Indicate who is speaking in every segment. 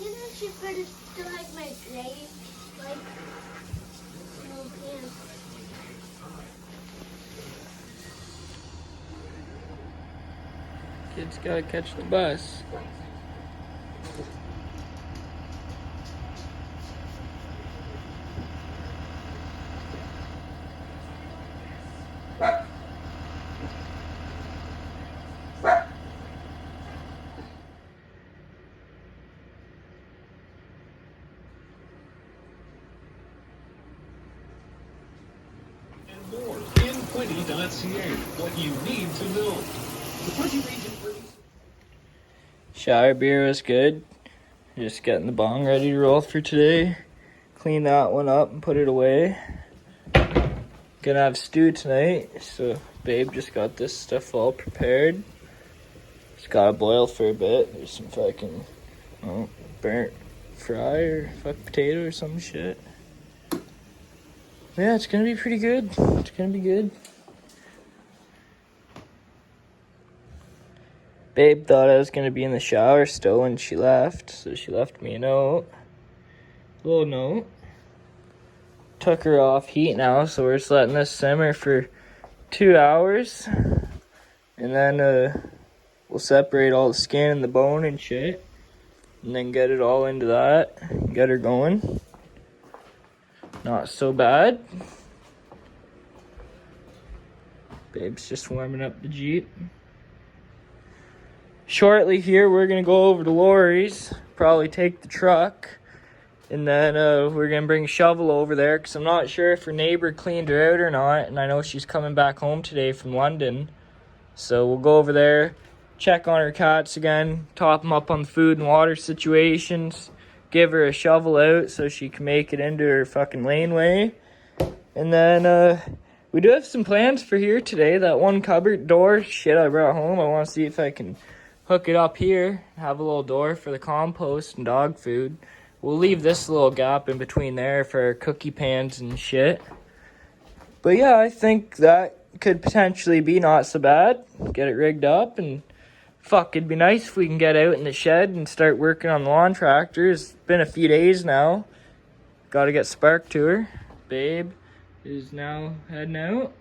Speaker 1: Didn't she put it to like my plate? Like, no pants.
Speaker 2: Kids gotta catch the bus.
Speaker 3: More in Quinty.ca. What you need to know. The Quinty region brings.
Speaker 2: Shower beer was good. Just getting the bong ready to roll for today. Clean that one up and put it away. Gonna have stew tonight, so babe just got this stuff all prepared. It's gotta boil for a bit. There's some fucking burnt fry or potato or some shit. Yeah, it's gonna be pretty good. It's gonna be good. Babe thought I was gonna be in the shower still when she left, so she left me a note. Little note. Took her off heat now, so we're just letting this simmer for 2 hours. And then we'll separate all the skin and the bone and shit. And then get it all into that. Get her going. Not so bad. Babe's just warming up the Jeep. Shortly here, we're going to go over to Lori's. Probably take the truck. And then we're going to bring a shovel over there. Because I'm not sure if her neighbor cleaned her out or not. And I know she's coming back home today from London. So we'll go over there. Check on her cats again. Top them up on the food and water situations. Give her a shovel out so she can make it into her fucking laneway. And then we do have some plans for here today. That one cupboard door shit I brought home. I want to see if I can hook it up here. Have a little door for the compost and dog food. We'll leave this little gap in between there for our cookie pans and shit. But yeah, I think that could potentially be not so bad. Get it rigged up and fuck, it'd be nice if we can get out in the shed and start working on the lawn tractor. It's been a few days now. Gotta get Spark to her. Babe is now heading out.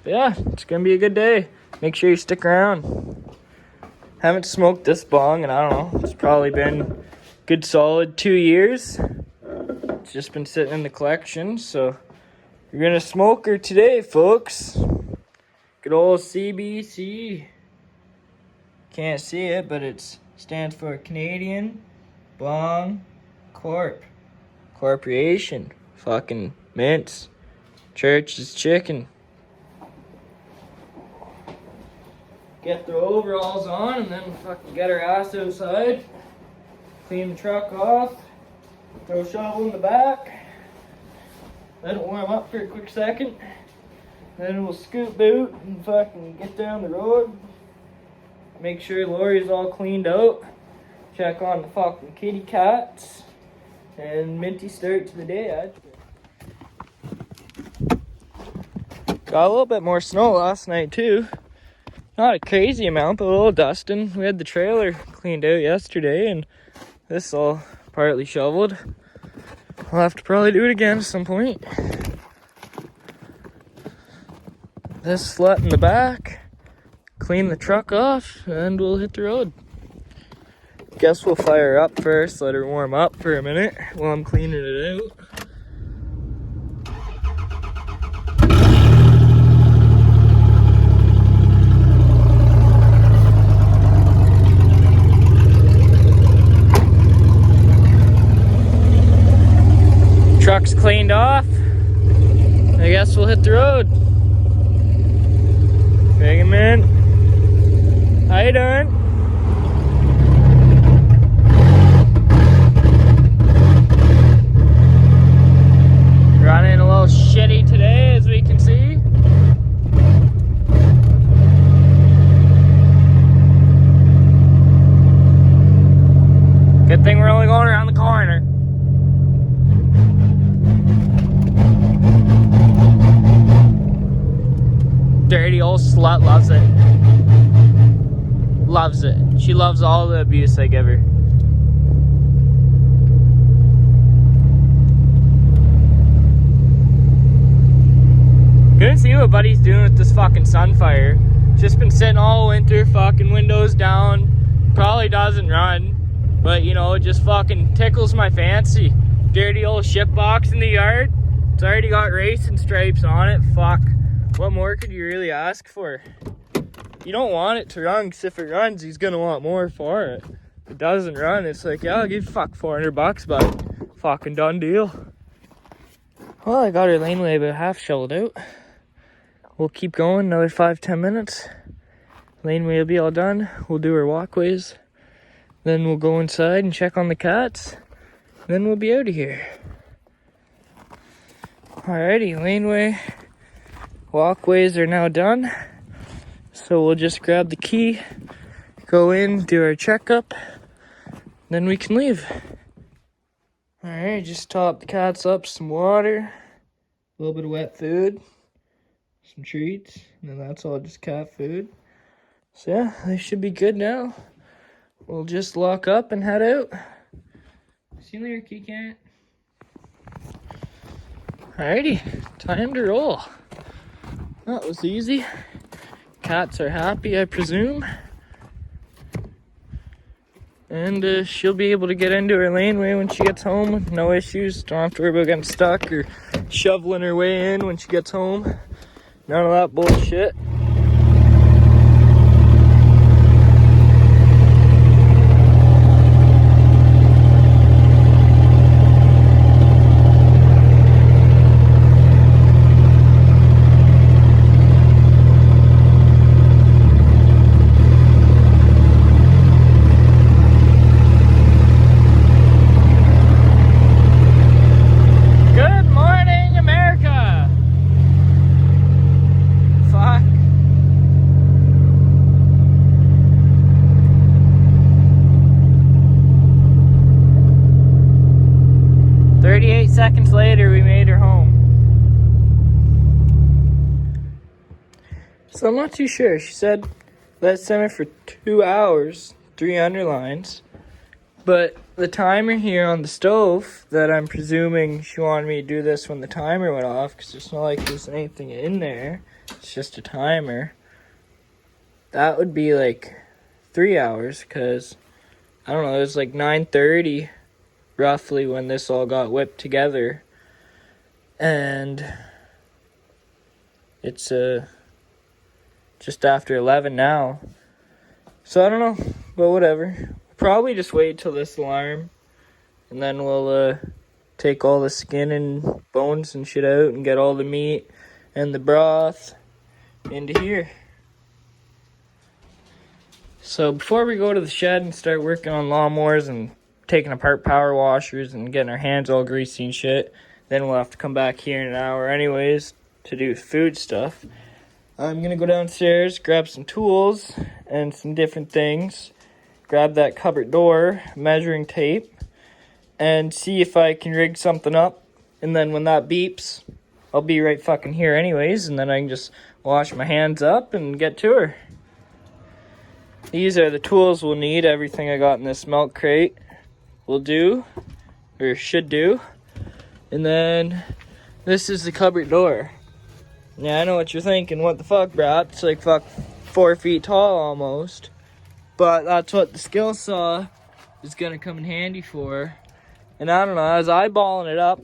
Speaker 2: But yeah, it's gonna be a good day. Make sure you stick around. Haven't smoked this bong and I don't know, it's probably been a good solid 2 years. It's just been sitting in the collection, so we're gonna smoke her today, folks. Good old CBC. Can't see it, but it stands for Canadian Bong Corp. Corporation. Fucking mints. Church is chicken. Get the overalls on and then fucking get her ass outside. Clean the truck off. Throw a shovel in the back. Let it warm up for a quick second. Then we'll scoot boot and fucking get down the road. Make sure Lori's all cleaned out. Check on the fucking kitty cats. And minty start to the day, actually. Got a little bit more snow last night, too. Not a crazy amount, but a little dusting. We had the trailer cleaned out yesterday, and this all partly shoveled. I'll have to probably do it again at some point. This slut in the back. Clean the truck off, and we'll hit the road. Guess we'll fire her up first, let her warm up for a minute while I'm cleaning it out. Truck's cleaned off. I guess we'll hit the road. Bring him in. How you doing? Running a little shitty today, as we can see. Good thing we're only going around the corner. Dirty old slut loves it. Loves it. She loves all the abuse I give her. see what Buddy's doing with this fucking Sunfire. Just been sitting all winter, fucking windows down. Probably doesn't run, but you know, it just fucking tickles my fancy. Dirty old ship box in the yard. It's already got racing stripes on it. Fuck. What more could you really ask for? You don't want it to run, because if it runs, he's gonna want more for it. If it doesn't run, it's like, yeah, I'll give you $400, but fucking done deal. Well, I got our laneway about half shoveled out. We'll keep going another 5-10 minutes. Laneway will be all done. We'll do our walkways. Then we'll go inside and check on the cats. Then we'll be out of here. Alrighty, laneway. Walkways are now done. So we'll just grab the key, go in, do our checkup, then we can leave. Alright, just top the cats up, some water, a little bit of wet food, some treats, and then that's all just cat food. So yeah, they should be good now. We'll just lock up and head out. See you later, kitty cat. Alrighty, time to roll. That was easy. Cats are happy, I presume. And she'll be able to get into her laneway when she gets home with no issues. Don't have to worry about getting stuck or shoveling her way in when she gets home. None of that bullshit. Good morning, America! Fuck. 38 seconds later, we made her home. So I'm not too sure. She said let's simmer for 2 hours, 3 underlines. But the timer here on the stove, that I'm presuming she wanted me to do this when the timer went off, because it's not like there's anything in there. It's just a timer. That would be like 3 hours, because I don't know, it was like 9:30 roughly when this all got whipped together. And it's just after 11 now. So I don't know, but whatever. Probably just wait till this alarm, and then we'll take all the skin and bones and shit out and get all the meat and the broth into here. So before we go to the shed and start working on lawnmowers and taking apart power washers and getting our hands all greasy and shit, then we'll have to come back here in an hour anyways to do food stuff. I'm gonna go downstairs, grab some tools and some different things, grab that cupboard door, measuring tape, and see if I can rig something up. And then when that beeps, I'll be right fucking here anyways, and then I can just wash my hands up and get to her. These are the tools we'll need. Everything I got in this milk crate will do, or should do. And then this is the cupboard door. Yeah, I know what you're thinking. What the fuck, bro? It's like fuck 4 feet tall almost. But that's what the skill saw is gonna come in handy for. And I don't know, I was eyeballing it up,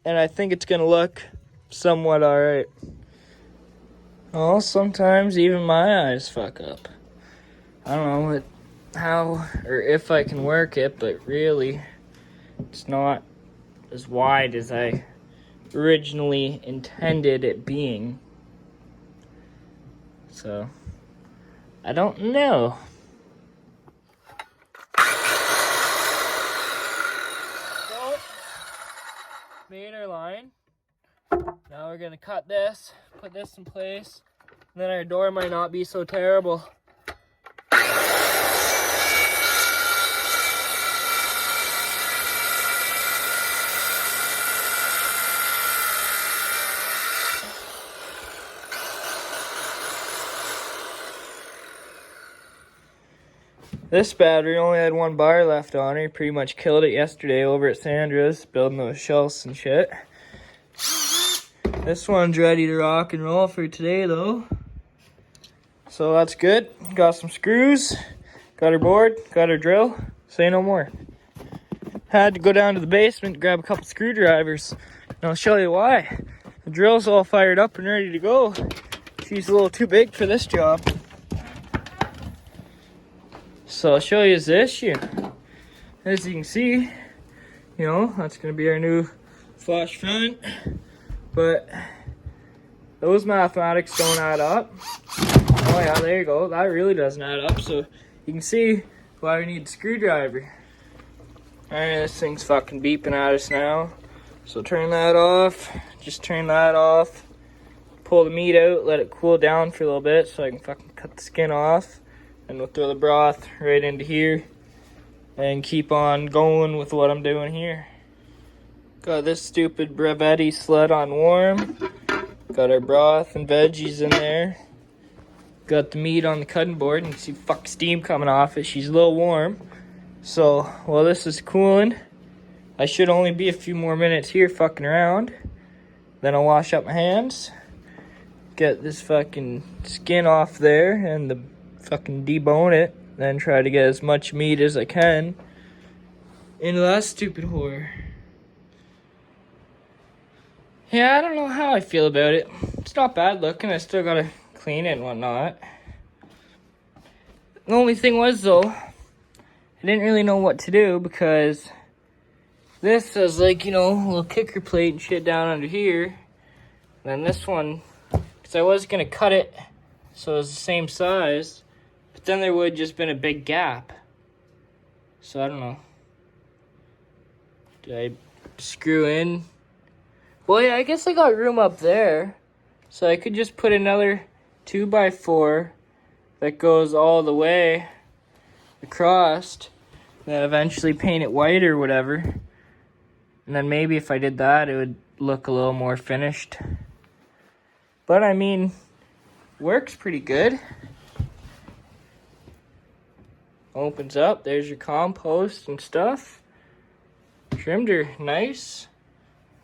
Speaker 2: and I think it's gonna look somewhat alright. Well, sometimes even my eyes fuck up. I don't know how or if I can work it, but really, it's not as wide as I originally intended it being. So, I don't know. Made our line. Now we're gonna cut this, put this in place, and then our door might not be so terrible. This battery only had 1 bar left on it. Pretty much killed it yesterday over at Sandra's, building those shelves and shit. This one's ready to rock and roll for today though. So that's good. Got some screws, got her board, got her drill. Say no more. Had to go down to the basement, grab a couple screwdrivers, and I'll show you why. The drill's all fired up and ready to go. She's a little too big for this job. So I'll show you the issue. As you can see, you know, that's gonna be our new flush front. But those mathematics don't add up. Oh yeah, there you go. That really doesn't add up. So you can see why we need a screwdriver. Alright, this thing's fucking beeping at us now. So turn that off. Just turn that off. Pull the meat out, let it cool down for a little bit so I can fucking cut the skin off. And we'll throw the broth right into here and keep on going with what I'm doing here. Got this stupid Bravetti sled on warm. Got our broth and veggies in there. Got the meat on the cutting board, and you can see fuck steam coming off it. She's a little warm. So while this is cooling, I should only be a few more minutes here fucking around. Then I'll wash up my hands. Get this fucking skin off there and the fucking debone it. Then try to get as much meat as I can into that stupid whore. Yeah, I don't know how I feel about it. It's not bad looking. I still gotta clean it and whatnot. The only thing was, though, I didn't really know what to do because this has, like, you know, a little kicker plate and shit down under here. And then this one, because I was gonna cut it so it was the same size, but then there would just been a big gap. So I don't know. Did I screw in? Well, yeah, I guess I got room up there. So I could just put another 2x4 that goes all the way across. Then eventually paint it white or whatever. And then maybe if I did that, it would look a little more finished. But I mean, works pretty good. Opens up, there's your compost and stuff. Trimmed her nice.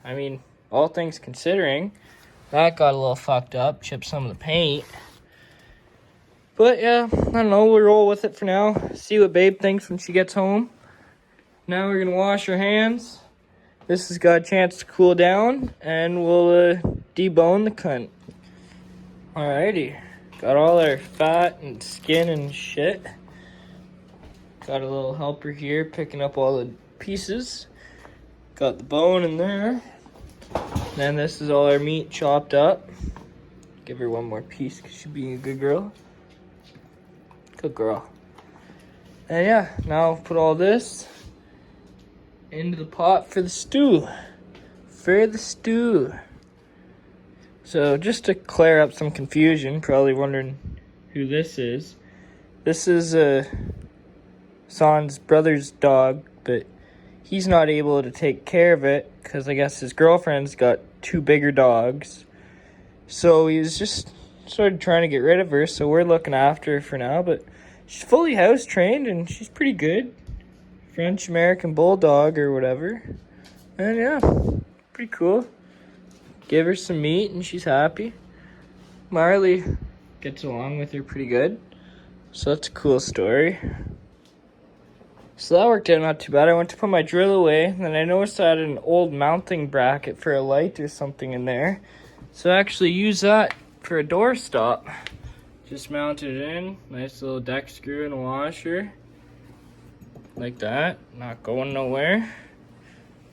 Speaker 2: I mean, all things considering, that got a little fucked up, chipped some of the paint. But yeah, I don't know, we'll roll with it for now. See what Babe thinks when she gets home. Now we're gonna wash our hands. This has got a chance to cool down, and we'll debone the cunt. Alrighty, got all our fat and skin and shit. Got a little helper here picking up all the pieces. Got the bone in there. Then this is all our meat chopped up. Give her one more piece because she's being a good girl. Good girl. And yeah, now I'll put all this into the pot for the stew. For the stew. So just to clear up some confusion, probably wondering who this is. This is Son's brother's dog, but he's not able to take care of it because I guess his girlfriend's got two bigger dogs. So he was just sort of trying to get rid of her, so we're looking after her for now, but she's fully house trained and she's pretty good. French American Bulldog or whatever. And yeah, pretty cool. Give her some meat and she's happy. Marley gets along with her pretty good. So that's a cool story. So that worked out not too bad. I went to put my drill away, and then I noticed I had an old mounting bracket for a light or something in there. So I actually used that for a door stop. Just mounted it in. Nice little deck screw and a washer. Like that. Not going nowhere.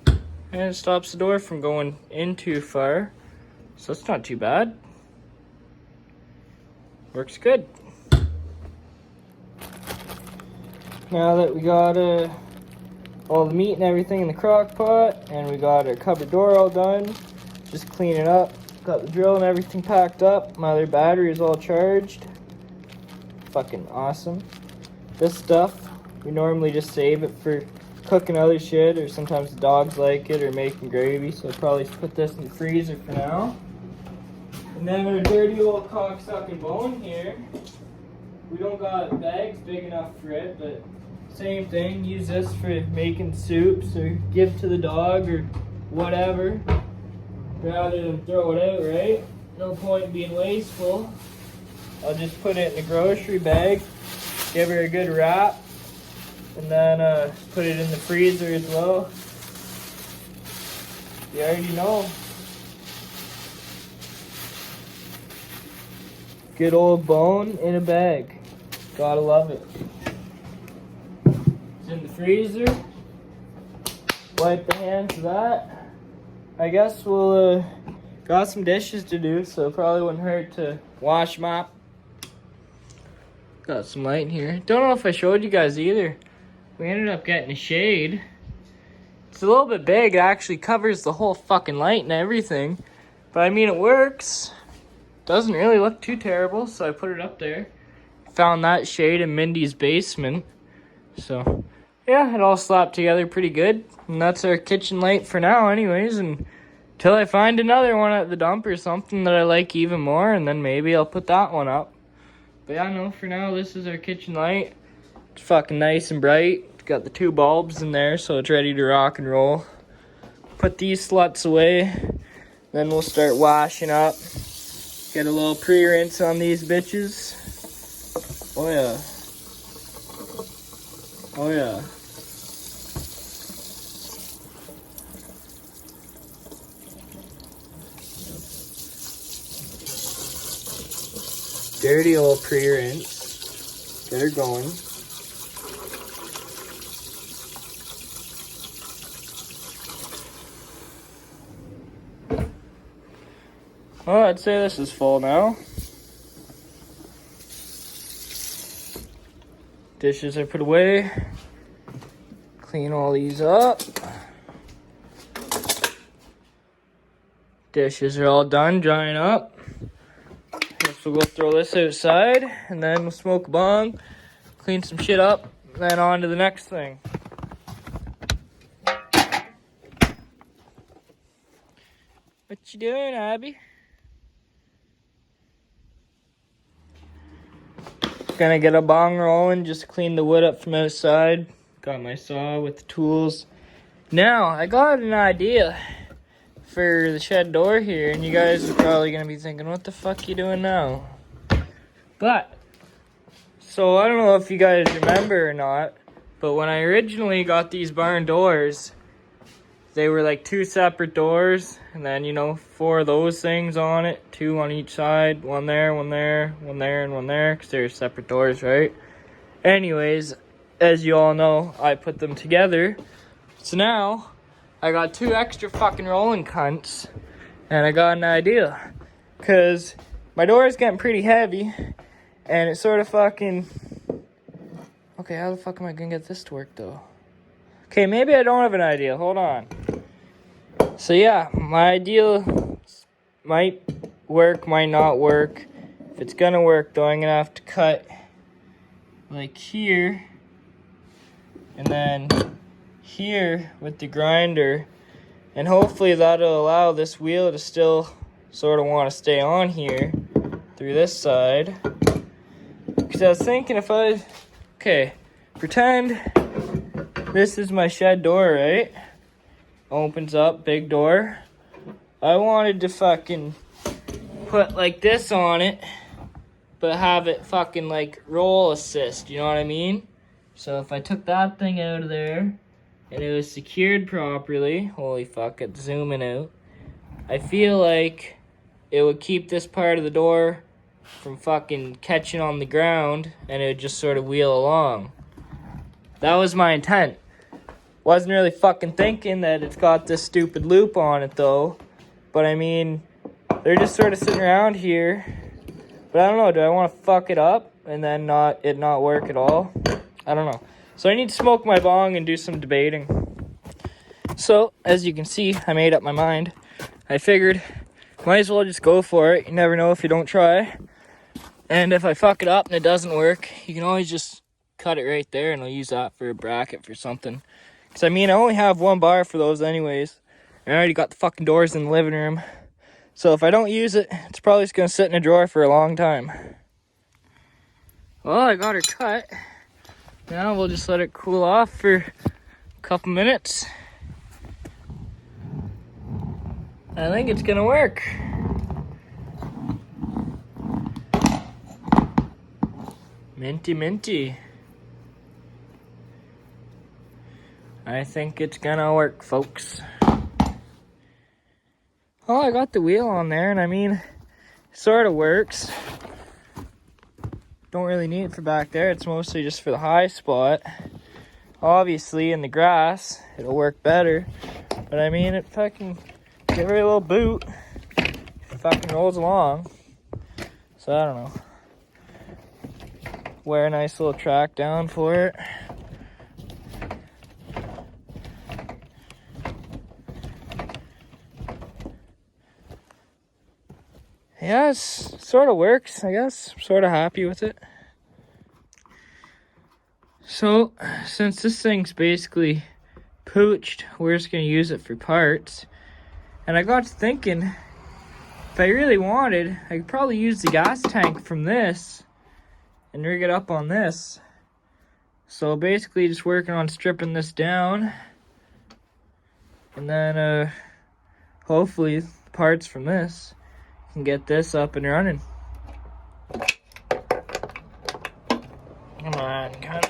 Speaker 2: And it stops the door from going in too far. So it's not too bad. Works good. Now that we got all the meat and everything in the crock pot, and we got our cupboard door all done, just clean it up. Got the drill and everything packed up. My other battery is all charged. Fucking awesome. This stuff, we normally just save it for cooking other shit, or sometimes the dogs like it, or making gravy, so I'll probably put this in the freezer for now. And then our dirty old cocksucking bone here. We don't got bags big enough for it, but same thing. Use this for making soups or give to the dog or whatever. rather than throw it out, right? No point in being wasteful. I'll just put it in a grocery bag, give her a good wrap, and then put it in the freezer as well. You already know. Good old bone in a bag. Gotta love it. It's in the freezer. Wipe the hands of that. I guess we'll got some dishes to do, so it probably wouldn't hurt to wash them up. Got some light in here. Don't know if I showed you guys either. We ended up getting a shade. It's a little bit big. It actually covers the whole fucking light and everything. But I mean, it works. Doesn't really look too terrible, so I put it up there. Found that shade in Mindy's basement. So, yeah, it all slapped together pretty good. And that's our kitchen light for now anyways. And until I find another one at the dump or something that I like even more, and then maybe I'll put that one up. But yeah, no, for now, this is our kitchen light. It's fucking nice and bright. It's got the 2 bulbs in there, so it's ready to rock and roll. Put these sluts away. Then we'll start washing up. Get a little pre-rinse on these bitches. Oh yeah. Oh yeah. Dirty old pre-rinse. Get her going. Well, I'd say this is full now. Dishes are put away. Clean all these up. Dishes are all done, drying up. Guess we'll go throw this outside, and then we'll smoke a bong, clean some shit up, and then on to the next thing. What you doing, Abby? Gonna get a bong rolling, just clean the wood up from outside. Got my saw with the tools. Now, I got an idea for the shed door here, and you guys are probably gonna be thinking, what the fuck you doing now? But, so I don't know if you guys remember or not, but when I originally got these barn doors, they were like 2 separate doors, and then, you know, 4 of those things on it, 2 on each side, one there, one there, one there, and one there, because they're separate doors, right? Anyways, as you all know, I put them together. So now, I got 2 extra fucking rolling cunts, and I got an idea. Because my door is getting pretty heavy, and it's sort of fucking... Okay, how the fuck am I gonna get this to work, though? Okay, maybe I don't have an idea. Hold on. So yeah, my idea might work, might not work. If it's gonna work, though, I'm gonna have to cut like here, and then here with the grinder, and hopefully that'll allow this wheel to still sort of want to stay on here through this side. Because I was thinking if I... Okay, pretend this is my shed door, right? Opens up, big door. I wanted to fucking put like this on it, but have it fucking like roll assist, you know what I mean? So if I took that thing out of there and it was secured properly, holy fuck, it's zooming out, I feel like it would keep this part of the door from fucking catching on the ground, and it would just sort of wheel along. That was my intent. Wasn't really fucking thinking that it's got this stupid loop on it though. But I mean, they're just sort of sitting around here. But I don't know, do I want to fuck it up and then not work at all? I don't know. So I need to smoke my bong and do some debating. So, as you can see, I made up my mind. I figured, might as well just go for it. You never know if you don't try. And if I fuck it up and it doesn't work, you can always just cut it right there and I'll use that for a bracket for something. Because, I mean, I only have 1 bar for those anyways. And I already got the fucking doors in the living room. So if I don't use it, it's probably just going to sit in a drawer for a long time. Well, I got her cut. Now we'll just let it cool off for a couple minutes. I think it's gonna work. Minty, minty. I think it's gonna work, folks. Oh, I got the wheel on there, and I mean, it sort of works. Don't really need it for back there. It's mostly just for the high spot. Obviously, in the grass, it'll work better. But I mean, it fucking give her a little boot. It fucking rolls along. So I don't know. Wear a nice little track down for it. Yeah, it sort of works, I guess. I'm sort of happy with it. So, since this thing's basically pooched, we're just going to use it for parts. And I got to thinking, if I really wanted, I could probably use the gas tank from this and rig it up on this. So basically just working on stripping this down. And then hopefully the parts from this can get this up and running. Come on, cut.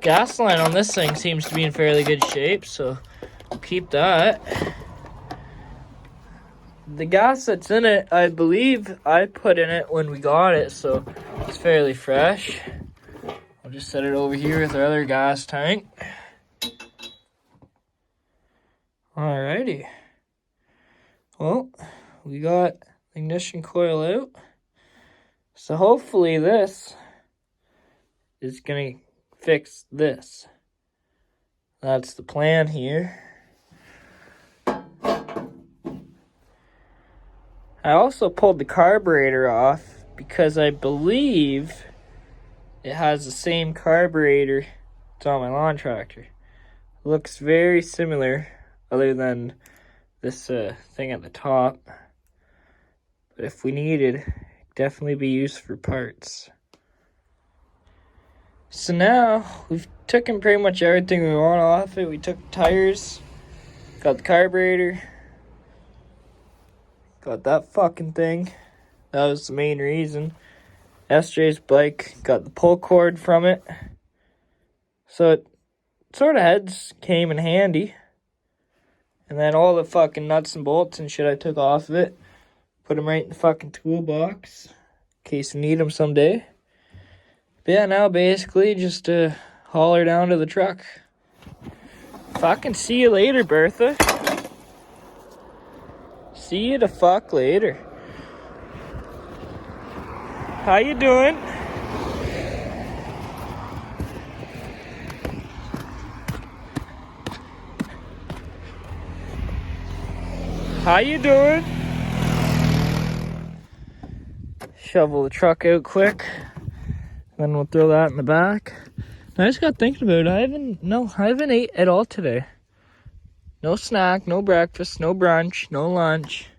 Speaker 2: Gas line on this thing seems to be in fairly good shape, so we'll keep that. The gas that's in it, I believe I put in it when we got it, so it's fairly fresh. I'll just set it over here with our other gas tank. Alrighty. Well, we got the ignition coil out. So hopefully this is gonna fix this. That's the plan here. I also pulled the carburetor off because I believe it has the same carburetor that's on my lawn tractor. Looks very similar, other than this thing at the top. But if we needed, it'd definitely be used for parts. So now we've taken pretty much everything we want off it. We took the tires, got the carburetor, got that fucking thing. That was the main reason. SJ's bike, got the pull cord from it. So it sort of heads came in handy. And then all the fucking nuts and bolts and shit I took off of it. Put them right in the fucking toolbox. In case we need them someday. But yeah, now basically just haul her down to the truck. Fucking see you later, Bertha. See you the fuck later. How you doing? How you doing? Shovel the truck out quick. Then we'll throw that in the back. I just got thinking about it. I haven't ate at all today. No snack, no breakfast, no brunch, no lunch.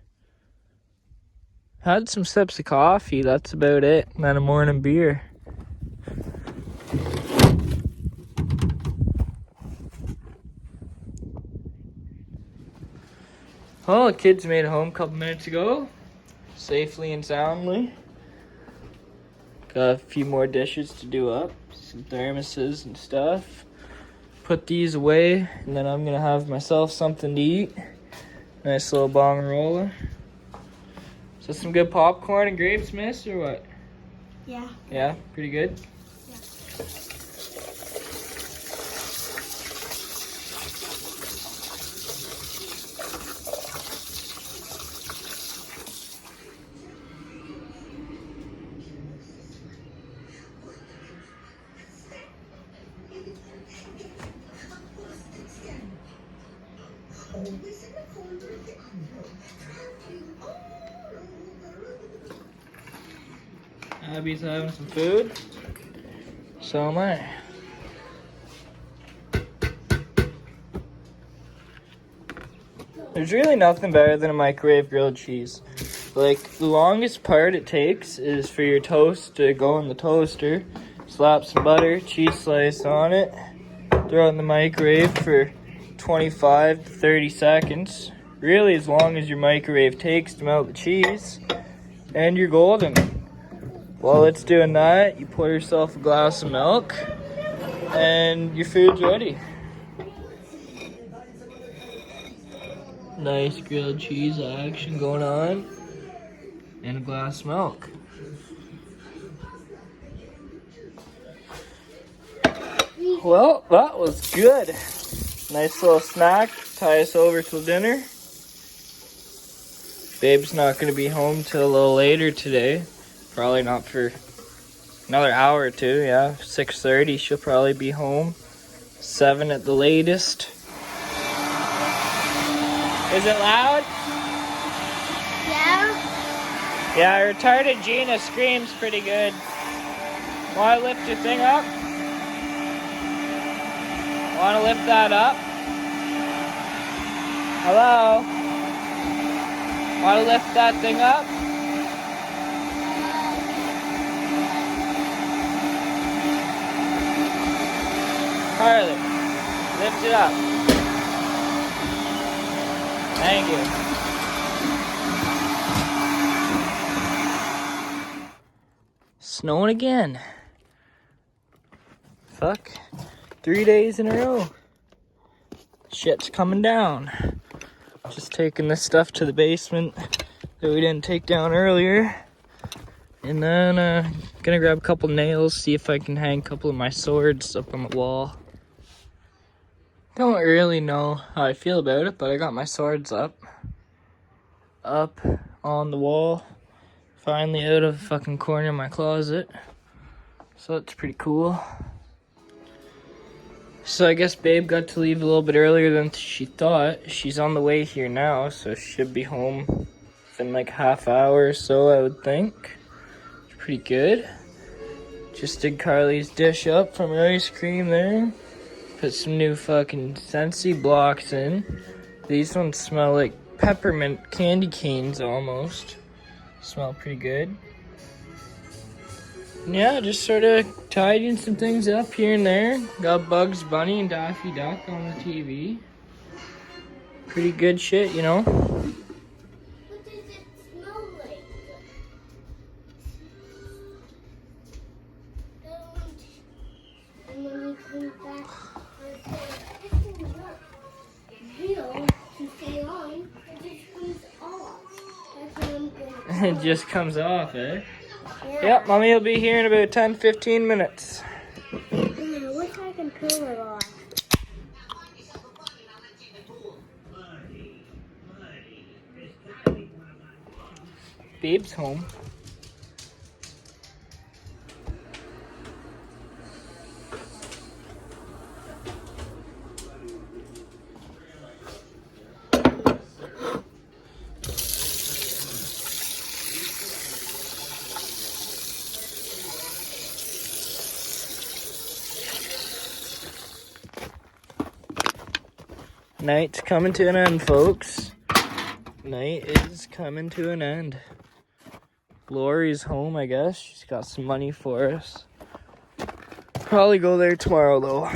Speaker 2: Had some sips of coffee, that's about it. And then a morning beer. Oh, the kids made it home a couple minutes ago. Safely and soundly. Got a few more dishes to do up. Some thermoses and stuff. Put these away, and then I'm gonna have myself something to eat. Nice little bong roller. So some good popcorn and grapes, miss, or what?
Speaker 1: Yeah.
Speaker 2: Yeah, pretty good?
Speaker 1: Yeah.
Speaker 2: Abby's having some food. So am I. There's really nothing better than a microwave grilled cheese. Like, the longest part it takes is for your toast to go in the toaster. Slap some butter, cheese slice on it. Throw it in the microwave for 25 to 30 seconds. Really as long as your microwave takes to melt the cheese. And you're golden. While it's doing that, you pour yourself a glass of milk. And your food's ready. Nice grilled cheese action going on. And a glass of milk. Well, that was good. Nice little snack. Tie us over till dinner. Babe's not going to be home till a little later today. Probably not for another hour or two. Yeah, 6:30. She'll probably be home. 7 at the latest. Is it loud?
Speaker 1: Yeah.
Speaker 2: Yeah, retarded Gina screams pretty good. Want to lift your thing up? Want to lift that up? Hello? Want to lift that thing up? Carly, lift it up. Thank you. Snowing again. Fuck. 3 days in a row. Shit's coming down. Just taking this stuff to the basement that we didn't take down earlier. And then gonna grab a couple nails, see if I can hang a couple of my swords up on the wall. Don't really know how I feel about it, but I got my swords up on the wall. Finally out of the fucking corner of my closet. So that's pretty cool. So I guess Babe got to leave a little bit earlier than she thought. She's on the way here now, so she should be home in like half hour or so, I would think. It's pretty good. Just did Carly's dish up from her ice cream there. Put some new fucking Scentsy blocks in. These ones smell like peppermint candy canes almost. Smell pretty good. Yeah, just sort of tidying some things up here and there. Got Bugs Bunny and Daffy Duck on the TV. Pretty good shit, you know?
Speaker 1: What does it smell like? And when we come back, I say, this is not real to stay on. It just comes off. That's what I'm gonna
Speaker 2: It just comes off, eh?
Speaker 1: Yeah.
Speaker 2: Yep, Mommy will be here in about 10-15 minutes.
Speaker 1: I wish I can pull it off.
Speaker 2: Babe's home. Night's coming to an end, folks. Night is coming to an end. Lori's home, I guess. She's got some money for us. Probably go there tomorrow, though.